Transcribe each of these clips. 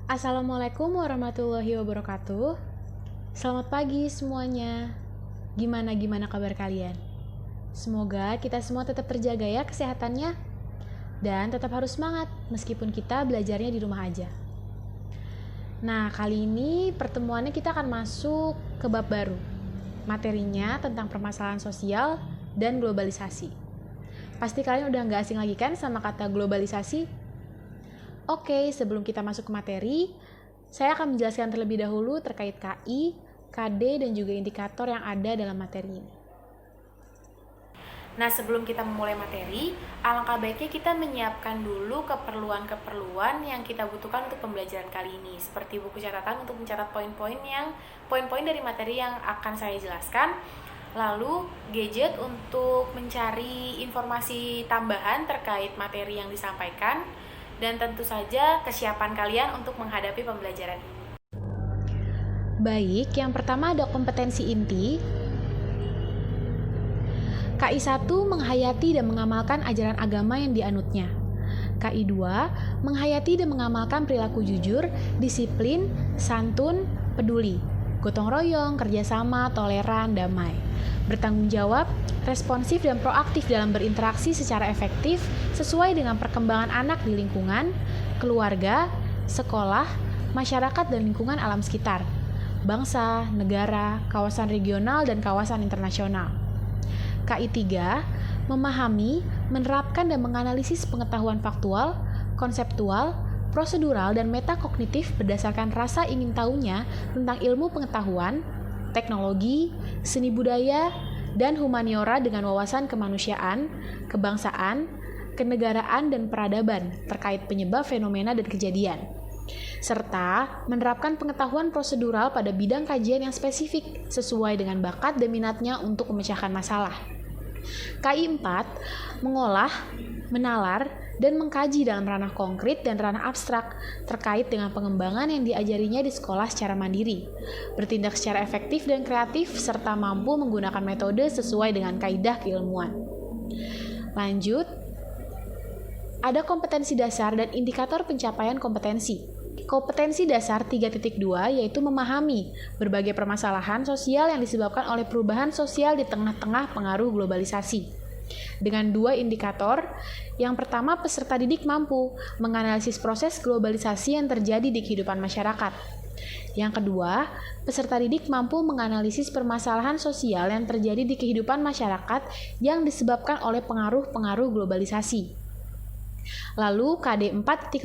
Assalamualaikum warahmatullahi wabarakatuh. Selamat pagi semuanya. Gimana kabar kalian? Semoga kita semua tetap terjaga ya kesehatannya. Dan tetap harus semangat meskipun kita belajarnya di rumah aja. Nah, kali ini pertemuannya kita akan masuk ke bab baru. Materinya tentang permasalahan sosial dan globalisasi. Pasti kalian udah gak asing lagi kan sama kata globalisasi? Oke, sebelum kita masuk ke materi, saya akan menjelaskan terlebih dahulu terkait KI, KD, dan juga indikator yang ada dalam materi ini. Nah, sebelum kita memulai materi, alangkah baiknya kita menyiapkan dulu keperluan-keperluan yang kita butuhkan untuk pembelajaran kali ini, seperti buku catatan untuk mencatat poin-poin dari materi yang akan saya jelaskan, lalu gadget untuk mencari informasi tambahan terkait materi yang disampaikan, dan tentu saja kesiapan kalian untuk menghadapi pembelajaran ini. Baik, yang pertama ada kompetensi inti. KI 1 menghayati dan mengamalkan ajaran agama yang dianutnya. KI 2 menghayati dan mengamalkan perilaku jujur, disiplin, santun, peduli, gotong royong, kerjasama, toleran, damai, bertanggung jawab, responsif dan proaktif dalam berinteraksi secara efektif sesuai dengan perkembangan anak di lingkungan, keluarga, sekolah, masyarakat dan lingkungan alam sekitar, bangsa, negara, kawasan regional dan kawasan internasional. KI 3 memahami, menerapkan dan menganalisis pengetahuan faktual, konseptual, prosedural dan metakognitif berdasarkan rasa ingin tahunya tentang ilmu pengetahuan, teknologi, seni budaya, dan humaniora dengan wawasan kemanusiaan, kebangsaan, kenegaraan, dan peradaban terkait penyebab fenomena dan kejadian, serta menerapkan pengetahuan prosedural pada bidang kajian yang spesifik sesuai dengan bakat dan minatnya untuk memecahkan masalah. KI 4 mengolah, menalar, dan mengkaji dalam ranah konkret dan ranah abstrak terkait dengan pengembangan yang diajarinya di sekolah secara mandiri, bertindak secara efektif dan kreatif, serta mampu menggunakan metode sesuai dengan kaidah keilmuan. Lanjut, ada kompetensi dasar dan indikator pencapaian kompetensi. Kompetensi dasar 3.2 yaitu memahami berbagai permasalahan sosial yang disebabkan oleh perubahan sosial di tengah-tengah pengaruh globalisasi. Dengan dua indikator, yang pertama peserta didik mampu menganalisis proses globalisasi yang terjadi di kehidupan masyarakat. Yang kedua, peserta didik mampu menganalisis permasalahan sosial yang terjadi di kehidupan masyarakat yang disebabkan oleh pengaruh-pengaruh globalisasi. Lalu KD 4.5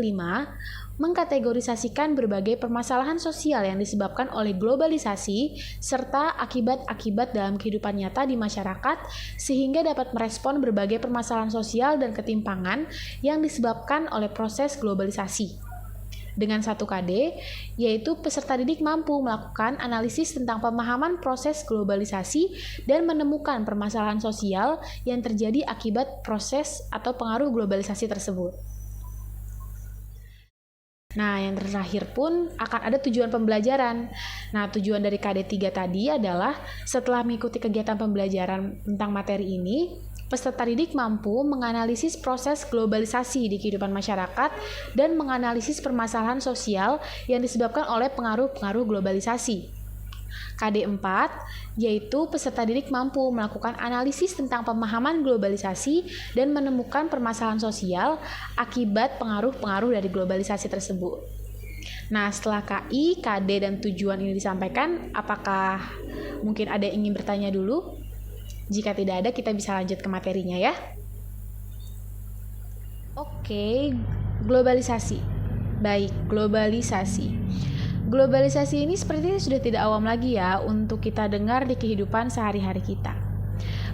mengkategorisasikan berbagai permasalahan sosial yang disebabkan oleh globalisasi serta akibat-akibat dalam kehidupan nyata di masyarakat sehingga dapat merespon berbagai permasalahan sosial dan ketimpangan yang disebabkan oleh proses globalisasi. Dengan 1 KD, yaitu peserta didik mampu melakukan analisis tentang pemahaman proses globalisasi dan menemukan permasalahan sosial yang terjadi akibat proses atau pengaruh globalisasi tersebut. Nah, yang terakhir pun akan ada tujuan pembelajaran. Nah, tujuan dari KD 3 tadi adalah setelah mengikuti kegiatan pembelajaran tentang materi ini, peserta didik mampu menganalisis proses globalisasi di kehidupan masyarakat dan menganalisis permasalahan sosial yang disebabkan oleh pengaruh-pengaruh globalisasi. KD 4, yaitu peserta didik mampu melakukan analisis tentang pemahaman globalisasi dan menemukan permasalahan sosial akibat pengaruh-pengaruh dari globalisasi tersebut. Nah, setelah KI, KD, dan tujuan ini disampaikan, apakah mungkin ada yang ingin bertanya dulu? Jika tidak ada, kita bisa lanjut ke materinya ya. Oke, globalisasi. Baik, globalisasi. Globalisasi ini sepertinya sudah tidak awam lagi ya untuk kita dengar di kehidupan sehari-hari kita.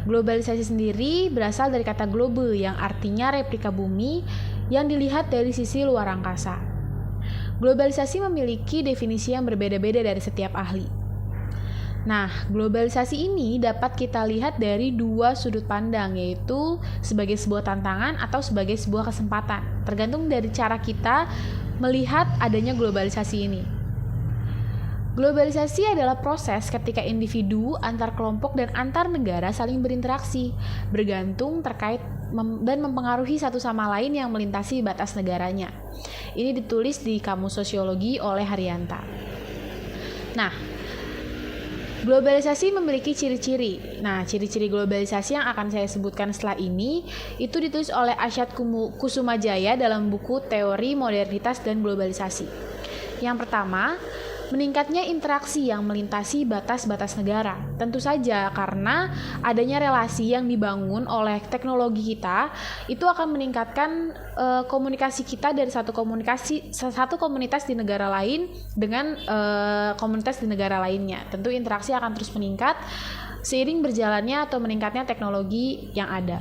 Globalisasi sendiri berasal dari kata globe yang artinya replika bumi yang dilihat dari sisi luar angkasa. Globalisasi memiliki definisi yang berbeda-beda dari setiap ahli. Nah, globalisasi ini dapat kita lihat dari dua sudut pandang, yaitu sebagai sebuah tantangan atau sebagai sebuah kesempatan, tergantung dari cara kita melihat adanya globalisasi ini. Globalisasi adalah proses ketika individu, antar kelompok, dan antar negara saling berinteraksi, bergantung terkait dan mempengaruhi satu sama lain yang melintasi batas negaranya. Ini ditulis di Kamus Sosiologi oleh Haryanta. Nah, globalisasi memiliki ciri-ciri. Nah, ciri-ciri globalisasi yang akan saya sebutkan setelah ini itu ditulis oleh Arsyad Kusumajaya dalam buku Teori Modernitas dan Globalisasi. Yang pertama, meningkatnya interaksi yang melintasi batas-batas negara. Tentu saja karena adanya relasi yang dibangun oleh teknologi kita itu akan meningkatkan komunikasi kita dari satu komunitas di negara lain dengan komunitas di negara lainnya. Tentu interaksi akan terus meningkat seiring berjalannya atau meningkatnya teknologi yang ada.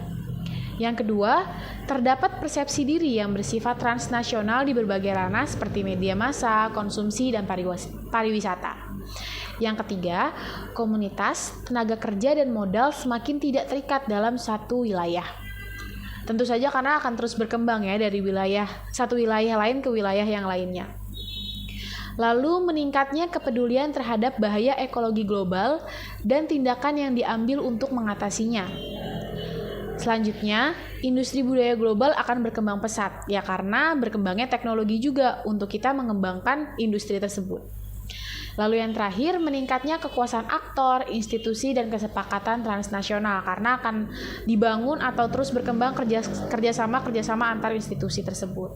Yang kedua, terdapat persepsi diri yang bersifat transnasional di berbagai ranah seperti media massa, konsumsi, dan pariwisata. Yang ketiga, komunitas, tenaga kerja, dan modal semakin tidak terikat dalam satu wilayah. Tentu saja karena akan terus berkembang ya dari satu wilayah lain ke wilayah yang lainnya. Lalu meningkatnya kepedulian terhadap bahaya ekologi global dan tindakan yang diambil untuk mengatasinya. Selanjutnya, industri budaya global akan berkembang pesat, ya karena berkembangnya teknologi juga untuk kita mengembangkan industri tersebut. Lalu yang terakhir, meningkatnya kekuasaan aktor, institusi, dan kesepakatan transnasional karena akan dibangun atau terus berkembang kerjasama antar institusi tersebut.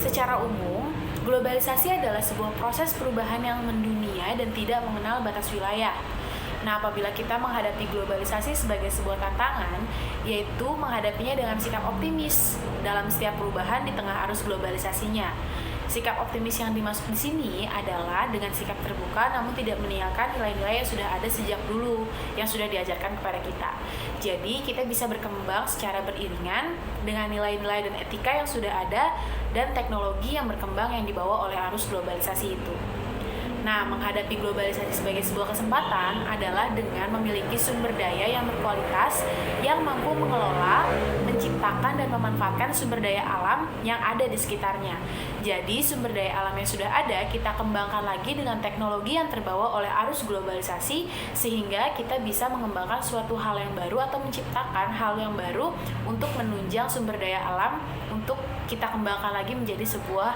Secara umum, globalisasi adalah sebuah proses perubahan yang mendunia dan tidak mengenal batas wilayah. Nah, apabila kita menghadapi globalisasi sebagai sebuah tantangan, yaitu menghadapinya dengan sikap optimis dalam setiap perubahan di tengah arus globalisasinya. Sikap optimis yang dimaksud di sini adalah dengan sikap terbuka namun tidak meninggalkan nilai-nilai yang sudah ada sejak dulu, yang sudah diajarkan kepada kita. Jadi, kita bisa berkembang secara beriringan dengan nilai-nilai dan etika yang sudah ada dan teknologi yang berkembang yang dibawa oleh arus globalisasi itu. Nah, menghadapi globalisasi sebagai sebuah kesempatan adalah dengan memiliki sumber daya yang berkualitas yang mampu mengelola, menciptakan, dan memanfaatkan sumber daya alam yang ada di sekitarnya. Jadi, sumber daya alam yang sudah ada kita kembangkan lagi dengan teknologi yang terbawa oleh arus globalisasi sehingga kita bisa mengembangkan suatu hal yang baru atau menciptakan hal yang baru untuk menunjang sumber daya alam untuk kita kembangkan lagi menjadi sebuah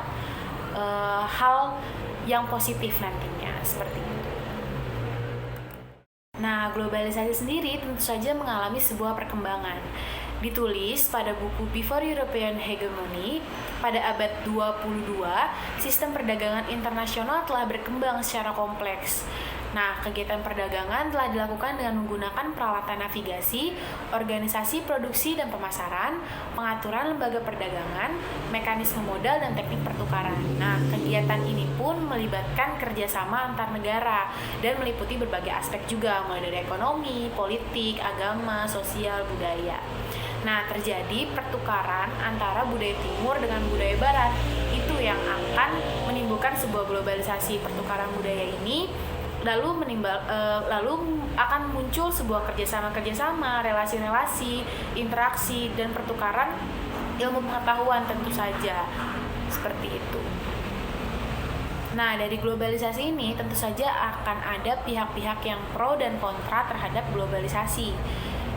hal yang positif nantinya, seperti itu. Nah, globalisasi sendiri tentu saja mengalami sebuah perkembangan. Ditulis pada buku Before European Hegemony, pada abad 22, sistem perdagangan internasional telah berkembang secara kompleks. Nah, kegiatan perdagangan telah dilakukan dengan menggunakan peralatan navigasi, organisasi produksi dan pemasaran, pengaturan lembaga perdagangan, mekanisme modal, dan teknik pertukaran. Nah, kegiatan ini pun melibatkan kerjasama antar negara dan meliputi berbagai aspek juga, mulai dari ekonomi, politik, agama, sosial, budaya. Nah, terjadi pertukaran antara budaya timur dengan budaya barat. Itu yang akan menimbulkan sebuah globalisasi. Pertukaran budaya ini lalu akan muncul sebuah kerjasama, relasi-relasi, interaksi, dan pertukaran ilmu pengetahuan tentu saja, seperti itu. Nah, dari globalisasi ini tentu saja akan ada pihak-pihak yang pro dan kontra terhadap globalisasi.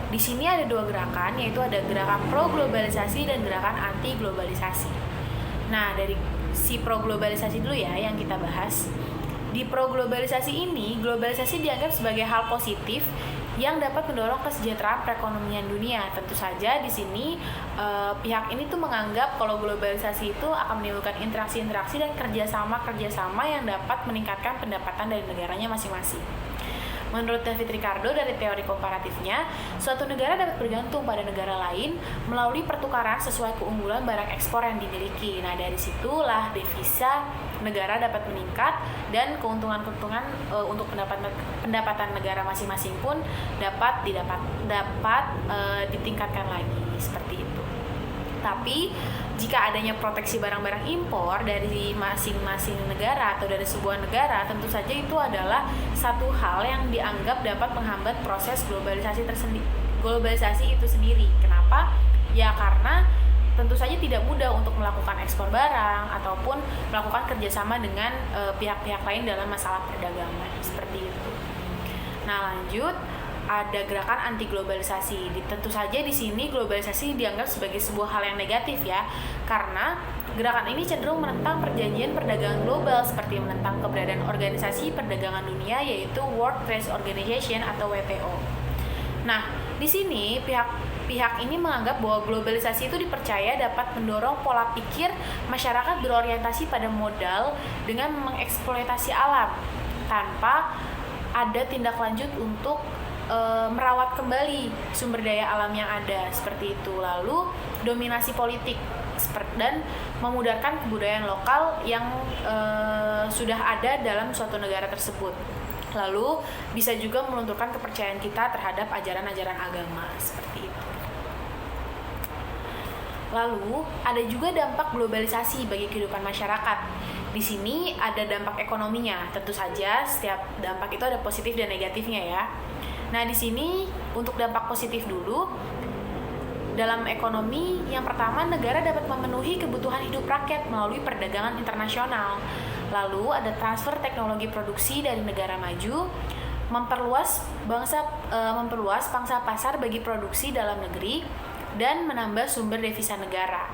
Di sini ada dua gerakan, yaitu ada gerakan pro globalisasi dan gerakan anti globalisasi. Nah, dari si pro globalisasi dulu ya yang kita bahas. Di pro globalisasi ini, globalisasi dianggap sebagai hal positif yang dapat mendorong kesejahteraan perekonomian dunia. Tentu saja di sini pihak ini tuh menganggap kalau globalisasi itu akan menimbulkan interaksi-interaksi dan kerjasama yang dapat meningkatkan pendapatan dari negaranya masing-masing. Menurut David Ricardo dari teori komparatifnya, suatu negara dapat bergantung pada negara lain melalui pertukaran sesuai keunggulan barang ekspor yang dimiliki. Nah, dari situlah devisa negara dapat meningkat dan keuntungan-keuntungan untuk pendapatan negara masing-masing pun dapat ditingkatkan lagi, seperti itu. Tapi jika adanya proteksi barang-barang impor dari masing-masing negara atau dari sebuah negara, tentu saja itu adalah satu hal yang dianggap dapat menghambat proses globalisasi itu sendiri. Kenapa? Ya karena tentu saja tidak mudah untuk melakukan ekspor barang ataupun melakukan kerjasama dengan pihak-pihak lain dalam masalah perdagangan, seperti itu. Nah, lanjut. ada gerakan anti globalisasi. Tentu saja di sini globalisasi dianggap sebagai sebuah hal yang negatif ya, karena gerakan ini cenderung menentang perjanjian perdagangan global seperti menentang keberadaan organisasi perdagangan dunia yaitu World Trade Organization atau WTO. Nah, di sini pihak ini menganggap bahwa globalisasi itu dipercaya dapat mendorong pola pikir masyarakat berorientasi pada modal dengan mengeksploitasi alam tanpa ada tindak lanjut untuk merawat kembali sumber daya alam yang ada seperti itu. Lalu dominasi politik dan memudarkan kebudayaan lokal yang sudah ada dalam suatu negara tersebut. Lalu bisa juga melunturkan kepercayaan kita terhadap ajaran-ajaran agama seperti itu. Lalu ada juga dampak globalisasi bagi kehidupan masyarakat. Di sini ada dampak ekonominya. Tentu saja setiap dampak itu ada positif dan negatifnya ya. Nah, di sini untuk dampak positif dulu. Dalam ekonomi, yang pertama negara dapat memenuhi kebutuhan hidup rakyat melalui perdagangan internasional. Lalu ada transfer teknologi produksi dari negara maju, memperluas pangsa pasar bagi produksi dalam negeri dan menambah sumber devisa negara.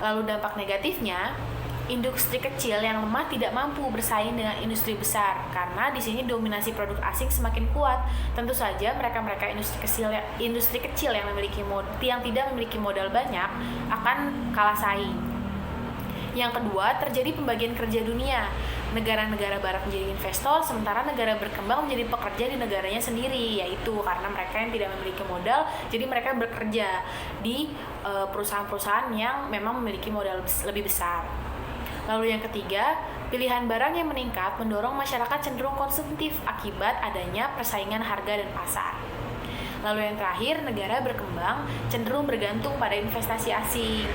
Lalu dampak negatifnya, industri kecil yang lemah tidak mampu bersaing dengan industri besar karena di sini dominasi produk asing semakin kuat. Tentu saja mereka industri kecil yang tidak memiliki modal banyak akan kalah saing. Yang kedua, terjadi pembagian kerja dunia. Negara-negara barat menjadi investor, sementara negara berkembang menjadi pekerja di negaranya sendiri, yaitu karena mereka yang tidak memiliki modal, jadi mereka bekerja di perusahaan-perusahaan yang memang memiliki modal lebih besar. Lalu yang ketiga, pilihan barang yang meningkat mendorong masyarakat cenderung konsumtif akibat adanya persaingan harga dan pasar. Lalu yang terakhir, negara berkembang cenderung bergantung pada investasi asing.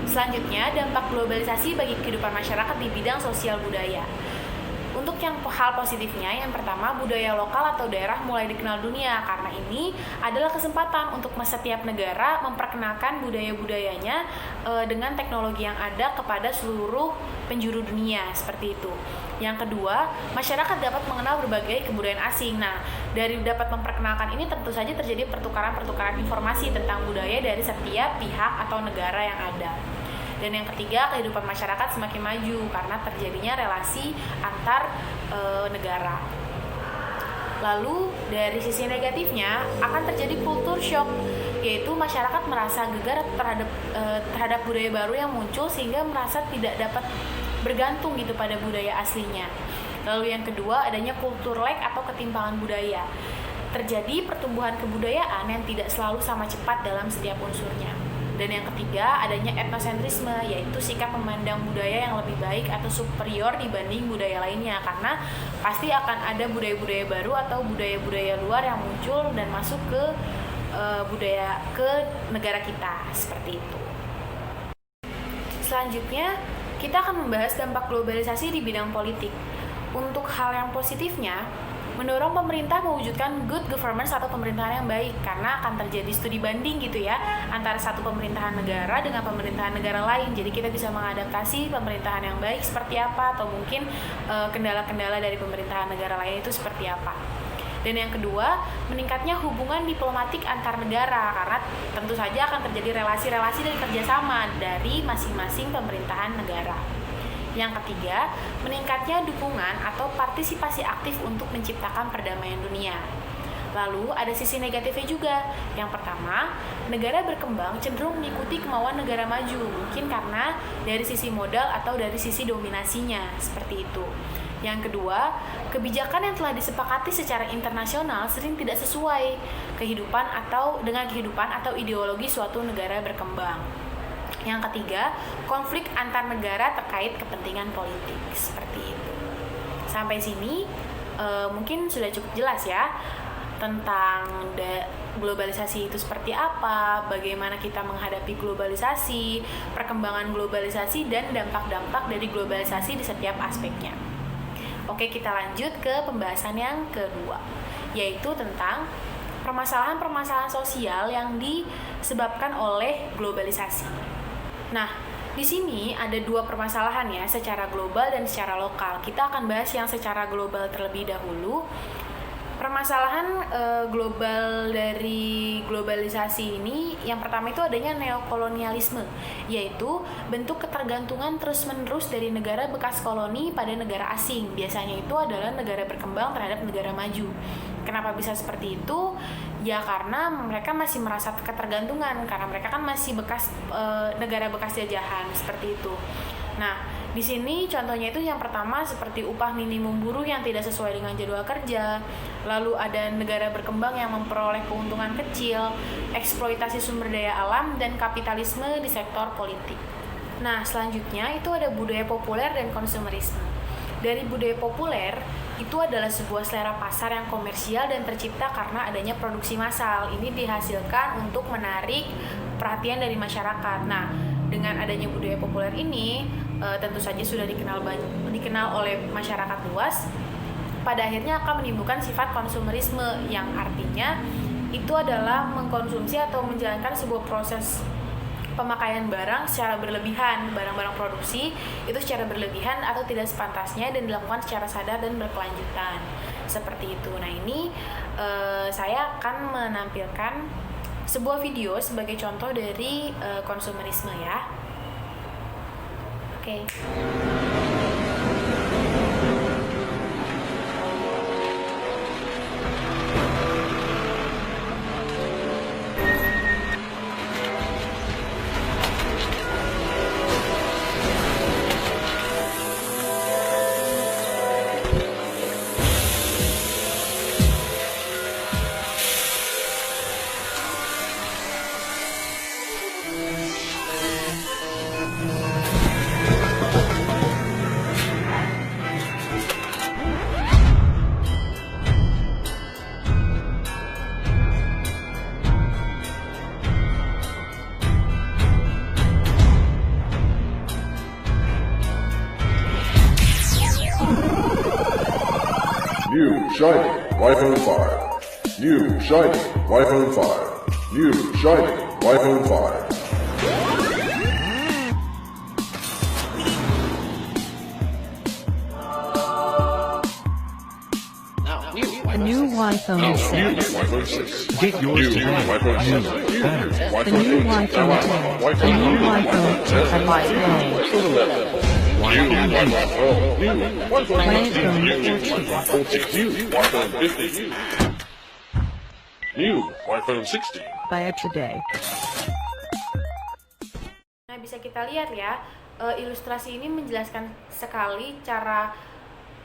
Selanjutnya, dampak globalisasi bagi kehidupan masyarakat di bidang sosial budaya. Untuk yang hal positifnya, yang pertama, budaya lokal atau daerah mulai dikenal dunia karena ini adalah kesempatan untuk setiap negara memperkenalkan budaya-budayanya dengan teknologi yang ada kepada seluruh penjuru dunia, seperti itu. Yang kedua, masyarakat dapat mengenal berbagai kebudayaan asing. Nah, dari dapat memperkenalkan ini tentu saja terjadi pertukaran-pertukaran informasi tentang budaya dari setiap pihak atau negara yang ada. Dan yang ketiga, kehidupan masyarakat semakin maju karena terjadinya relasi antar negara. Lalu dari sisi negatifnya akan terjadi culture shock, yaitu masyarakat merasa gegar terhadap budaya baru yang muncul sehingga merasa tidak dapat bergantung gitu pada budaya aslinya. Lalu yang kedua, adanya culture lag atau ketimpangan budaya. Terjadi pertumbuhan kebudayaan yang tidak selalu sama cepat dalam setiap unsurnya. Dan yang ketiga, adanya etnosentrisme, yaitu sikap memandang budaya yang lebih baik atau superior dibanding budaya lainnya, karena pasti akan ada budaya-budaya baru atau budaya-budaya luar yang muncul dan masuk ke negara kita, seperti itu. Selanjutnya, kita akan membahas dampak globalisasi di bidang politik. Untuk hal yang positifnya, mendorong pemerintah mewujudkan good governance atau pemerintahan yang baik karena akan terjadi studi banding gitu ya antara satu pemerintahan negara dengan pemerintahan negara lain. Jadi kita bisa mengadaptasi pemerintahan yang baik seperti apa atau mungkin kendala-kendala dari pemerintahan negara lain itu seperti apa. Dan yang kedua, meningkatnya hubungan diplomatik antar negara karena tentu saja akan terjadi relasi-relasi dan kerjasama dari masing-masing pemerintahan negara. Yang ketiga, meningkatnya dukungan atau partisipasi aktif untuk menciptakan perdamaian dunia. Lalu ada sisi negatifnya juga. Yang pertama, negara berkembang cenderung mengikuti kemauan negara maju, mungkin karena dari sisi modal atau dari sisi dominasinya, seperti itu. Yang kedua, kebijakan yang telah disepakati secara internasional sering tidak sesuai dengan kehidupan atau ideologi suatu negara berkembang. Yang ketiga, konflik antar negara terkait kepentingan politik, seperti itu. Sampai sini mungkin sudah cukup jelas ya tentang globalisasi itu seperti apa, bagaimana kita menghadapi globalisasi, perkembangan globalisasi, dan dampak-dampak dari globalisasi di setiap aspeknya. Oke, kita lanjut ke pembahasan yang kedua, yaitu tentang permasalahan-permasalahan sosial yang disebabkan oleh globalisasi. Nah, di sini ada dua permasalahan ya, secara global dan secara lokal. Kita akan bahas yang secara global terlebih dahulu. Permasalahan global dari globalisasi ini, yang pertama itu adanya neokolonialisme, yaitu bentuk ketergantungan terus-menerus dari negara bekas koloni pada negara asing. Biasanya itu adalah negara berkembang terhadap negara maju. Kenapa bisa seperti itu? Ya karena mereka masih merasa ketergantungan, karena mereka kan masih bekas negara bekas jajahan, seperti itu. Nah, di sini contohnya itu yang pertama seperti upah minimum buruh yang tidak sesuai dengan jadwal kerja, lalu ada negara berkembang yang memperoleh keuntungan kecil, eksploitasi sumber daya alam, dan kapitalisme di sektor politik. Nah, selanjutnya itu ada budaya populer dan konsumerisme. Dari budaya populer, itu adalah sebuah selera pasar yang komersial dan tercipta karena adanya produksi massal. Ini dihasilkan untuk menarik perhatian dari masyarakat. Nah, dengan adanya budaya populer ini, tentu saja sudah dikenal oleh masyarakat luas, pada akhirnya akan menimbulkan sifat konsumerisme yang artinya itu adalah mengkonsumsi atau menjalankan sebuah proses pemakaian barang secara berlebihan, barang-barang produksi itu secara berlebihan atau tidak sepantasnya dan dilakukan secara sadar dan berkelanjutan, seperti itu. Nah, ini saya akan menampilkan sebuah video sebagai contoh dari konsumerisme ya. Oke. New shiny iPhone 5. New shiny iPhone 5. New shiny iPhone 5. The new iPhone 6. Get yours today. The new iPhone 10. The new iPhone 10 Lite. New iPhone 16. Buy it today. Nah, bisa kita lihat ya, ilustrasi ini menjelaskan sekali cara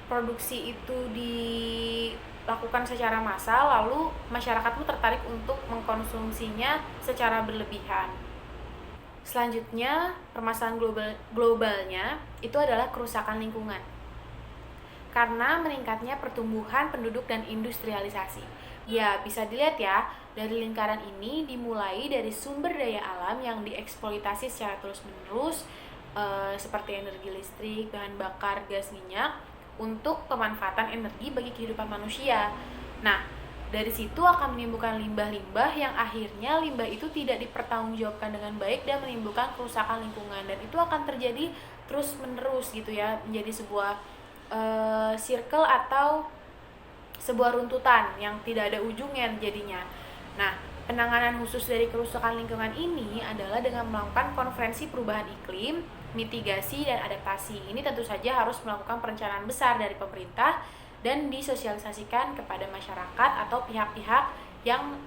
produksi itu dilakukan secara massal, lalu masyarakat pun tertarik untuk mengkonsumsinya secara berlebihan. Selanjutnya, permasalahan globalnya itu adalah kerusakan lingkungan. Karena meningkatnya pertumbuhan penduduk dan industrialisasi. Ya, bisa dilihat ya, dari lingkaran ini dimulai dari sumber daya alam yang dieksploitasi secara terus-menerus, seperti energi listrik, bahan bakar, gas minyak, untuk pemanfaatan energi bagi kehidupan manusia. Nah, dari situ akan menimbulkan limbah-limbah yang akhirnya limbah itu tidak dipertanggungjawabkan dengan baik dan menimbulkan kerusakan lingkungan, dan itu akan terjadi terus-menerus gitu ya, menjadi sebuah circle atau sebuah runtutan yang tidak ada ujungnya jadinya. Nah, penanganan khusus dari kerusakan lingkungan ini adalah dengan melakukan konferensi perubahan iklim, mitigasi, dan adaptasi. Ini tentu saja harus melakukan perencanaan besar dari pemerintah dan disosialisasikan kepada masyarakat atau pihak-pihak yang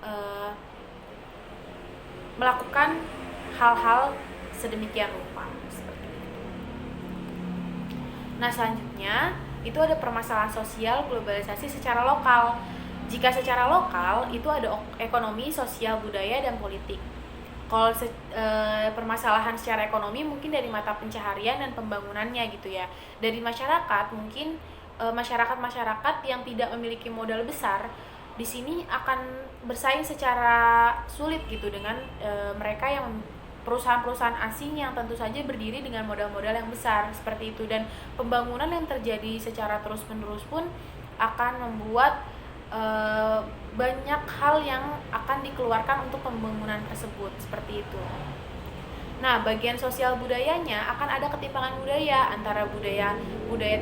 melakukan hal-hal sedemikian rupa, seperti itu. Nah, selanjutnya itu ada permasalahan sosial globalisasi secara lokal. Jika secara lokal itu ada ekonomi, sosial, budaya, dan politik. Kalau permasalahan secara ekonomi mungkin dari mata pencaharian dan pembangunannya gitu ya. Dari masyarakat mungkin masyarakat yang tidak memiliki modal besar di sini akan bersaing secara sulit gitu dengan mereka yang perusahaan-perusahaan asing yang tentu saja berdiri dengan modal-modal yang besar seperti itu, dan pembangunan yang terjadi secara terus-menerus pun akan membuat banyak hal yang akan dikeluarkan untuk pembangunan tersebut seperti itu. Nah, bagian sosial budayanya akan ada ketimpangan budaya antara budaya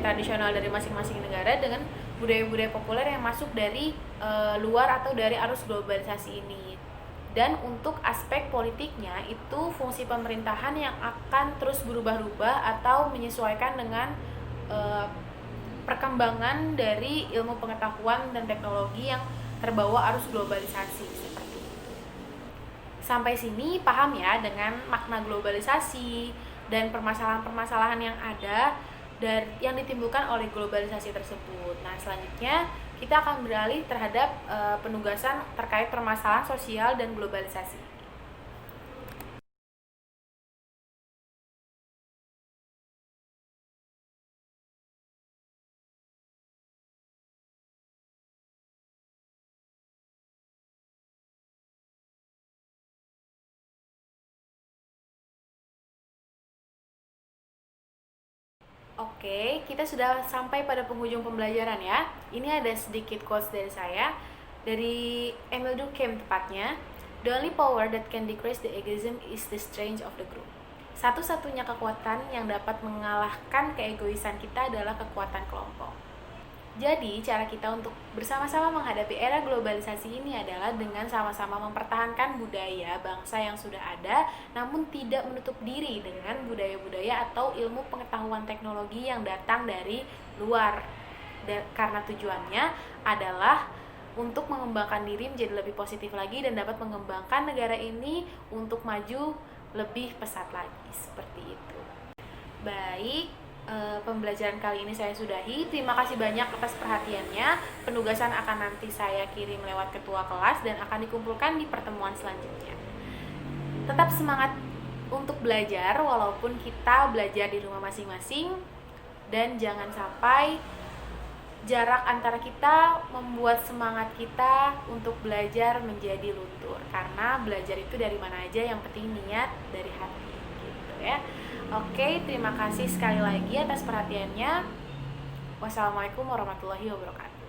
tradisional dari masing-masing negara dengan budaya-budaya populer yang masuk dari luar atau dari arus globalisasi ini. Dan untuk aspek politiknya itu fungsi pemerintahan yang akan terus berubah-ubah atau menyesuaikan dengan perkembangan dari ilmu pengetahuan dan teknologi yang terbawa arus globalisasi seperti itu. Sampai sini paham ya dengan makna globalisasi dan permasalahan-permasalahan yang ada dan yang ditimbulkan oleh globalisasi tersebut. Nah, selanjutnya kita akan beralih terhadap penugasan terkait permasalahan sosial dan globalisasi. Oke, kita sudah sampai pada penghujung pembelajaran ya. Ini ada sedikit quotes dari saya, dari Emile Durkheim tepatnya. The only power that can decrease the egoism is the strength of the group. Satu-satunya kekuatan yang dapat mengalahkan keegoisan kita adalah kekuatan kelompok. Jadi, cara kita untuk bersama-sama menghadapi era globalisasi ini adalah dengan sama-sama mempertahankan budaya bangsa yang sudah ada, namun tidak menutup diri dengan budaya-budaya atau ilmu pengetahuan teknologi yang datang dari luar. Karena tujuannya adalah untuk mengembangkan diri menjadi lebih positif lagi dan dapat mengembangkan negara ini untuk maju lebih pesat lagi. Seperti itu. Baik. Pembelajaran kali ini saya sudahi. Terima kasih banyak atas perhatiannya. Penugasan akan nanti saya kirim lewat ketua kelas dan akan dikumpulkan di pertemuan selanjutnya. Tetap semangat untuk belajar walaupun kita belajar di rumah masing-masing, dan jangan sampai jarak antara kita membuat semangat kita untuk belajar menjadi luntur, karena belajar itu dari mana aja, yang penting niat dari hati gitu ya. Oke, terima kasih sekali lagi atas perhatiannya. Wassalamualaikum warahmatullahi wabarakatuh.